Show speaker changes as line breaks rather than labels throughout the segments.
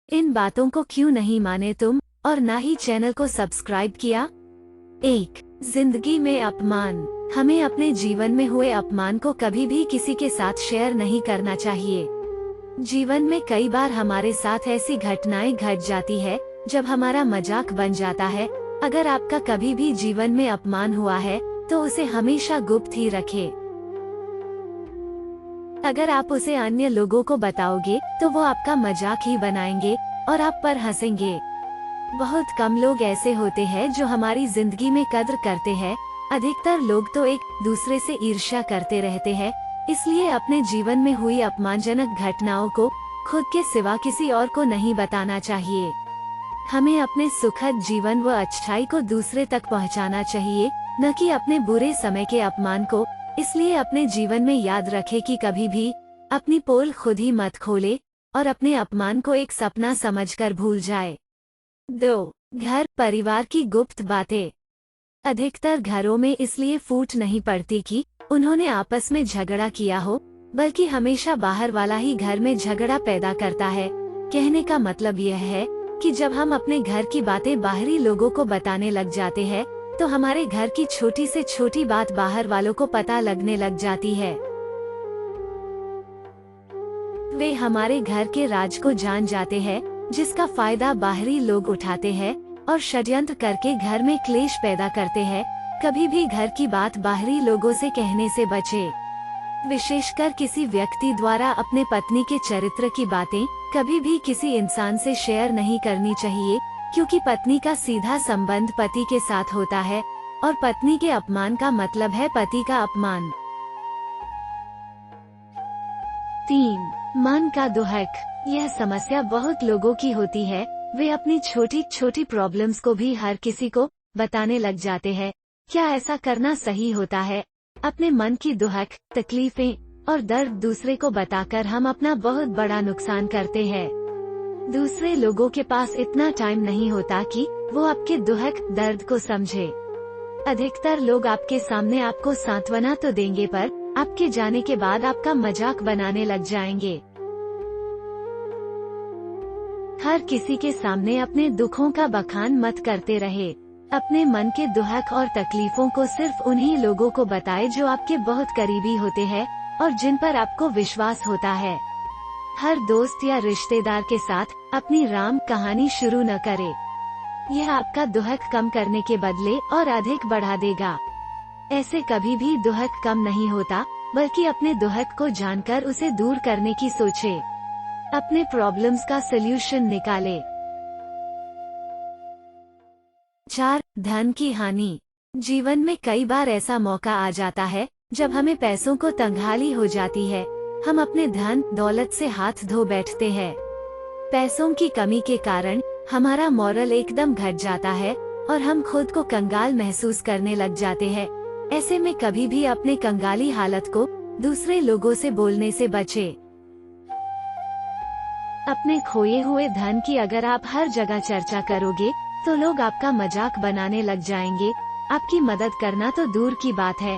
इन बातों को क्यों नहीं माने तुम और ना ही चैनल को सब्सक्राइब किया। 1. जिंदगी में अपमान। हमें अपने जीवन में हुए अपमान को कभी भी किसी के साथ शेयर नहीं करना चाहिए। जीवन में कई बार हमारे साथ ऐसी घटनाएं घट जाती है जब हमारा मजाक बन जाता है। अगर आपका कभी भी जीवन में अपमान हुआ है तो उसे हमेशा गुप्त ही रखें। अगर आप उसे अन्य लोगों को बताओगे तो वो आपका मजाक ही बनाएंगे और आप पर हंसेंगे। बहुत कम लोग ऐसे होते हैं जो हमारी जिंदगी में कद्र करते हैं। अधिकतर लोग तो एक दूसरे से ईर्ष्या करते रहते हैं। इसलिए अपने जीवन में हुई अपमानजनक घटनाओं को खुद के सिवा किसी और को नहीं बताना चाहिए। हमें अपने सुखद जीवन व अच्छाई को दूसरे तक पहुंचाना चाहिए, न कि अपने बुरे समय के अपमान को। इसलिए अपने जीवन में याद रखें कि कभी भी अपनी पोल खुद ही मत खोले और अपने अपमान को एक सपना समझकर भूल जाए। 2. घर परिवार की गुप्त बातें। अधिकतर घरों में इसलिए फूट नहीं पड़ती कि उन्होंने आपस में झगड़ा किया हो, बल्कि हमेशा बाहर वाला ही घर में झगड़ा पैदा करता है। कहने का मतलब यह है कि जब हम अपने घर की बातें बाहरी लोगों को बताने लग जाते हैं तो हमारे घर की छोटी से छोटी बात बाहर वालों को पता लगने लग जाती है। वे हमारे घर के राज को जान जाते हैं, जिसका फायदा बाहरी लोग उठाते हैं और षड्यंत्र करके घर में क्लेश पैदा करते हैं। कभी भी घर की बात बाहरी लोगों से कहने से बचे। विशेषकर किसी व्यक्ति द्वारा अपने पत्नी के चरित्र की बातें कभी भी किसी इंसान से शेयर नहीं करनी चाहिए, क्योंकि पत्नी का सीधा संबंध पति के साथ होता है और पत्नी के अपमान का मतलब है पति का अपमान। 3. मन का दुहक। यह समस्या बहुत लोगों की होती है। वे अपनी छोटी छोटी प्रॉब्लम्स को भी हर किसी को बताने लग जाते हैं। क्या ऐसा करना सही होता है? अपने मन की दुहक, तकलीफें और दर्द दूसरे को बताकर हम अपना बहुत बड़ा नुकसान करते हैं। दूसरे लोगों के पास इतना टाइम नहीं होता कि वो आपके दुहक दर्द को समझे। अधिकतर लोग आपके सामने आपको सांत्वना तो देंगे, पर आपके जाने के बाद आपका मजाक बनाने लग जाएंगे। हर किसी के सामने अपने दुखों का बखान मत करते रहे। अपने मन के दुहक और तकलीफों को सिर्फ उन्हीं लोगों को बताएं जो आपके बहुत करीबी होते हैं और जिन पर आपको विश्वास होता है। हर दोस्त या रिश्तेदार के साथ अपनी राम कहानी शुरू न करें। यह आपका दुहक कम करने के बदले और अधिक बढ़ा देगा। ऐसे कभी भी दुहक कम नहीं होता, बल्कि अपने दुहक को जानकर उसे दूर करने की सोचें। अपने प्रॉब्लम्स का सलूशन निकालें। 4. धन की हानि। जीवन में कई बार ऐसा मौका आ जाता है जब हमें पैसों को तंगहाली हो जाती है। हम अपने धन दौलत से हाथ धो बैठते हैं। पैसों की कमी के कारण हमारा मॉरल एकदम घट जाता है और हम खुद को कंगाल महसूस करने लग जाते हैं। ऐसे में कभी भी अपने कंगाली हालत को दूसरे लोगों से बोलने से बचें। अपने खोए हुए धन की अगर आप हर जगह चर्चा करोगे तो लोग आपका मजाक बनाने लग जाएंगे। आपकी मदद करना तो दूर की बात है।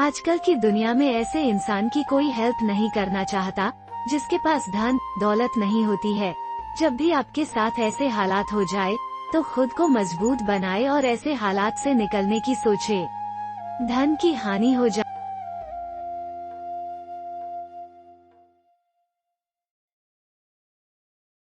आजकल की दुनिया में ऐसे इंसान की कोई हेल्प नहीं करना चाहता जिसके पास धन दौलत नहीं होती है। जब भी आपके साथ ऐसे हालात हो जाए तो खुद को मजबूत बनाए और ऐसे हालात से निकलने की सोचे। धन की हानि हो जाए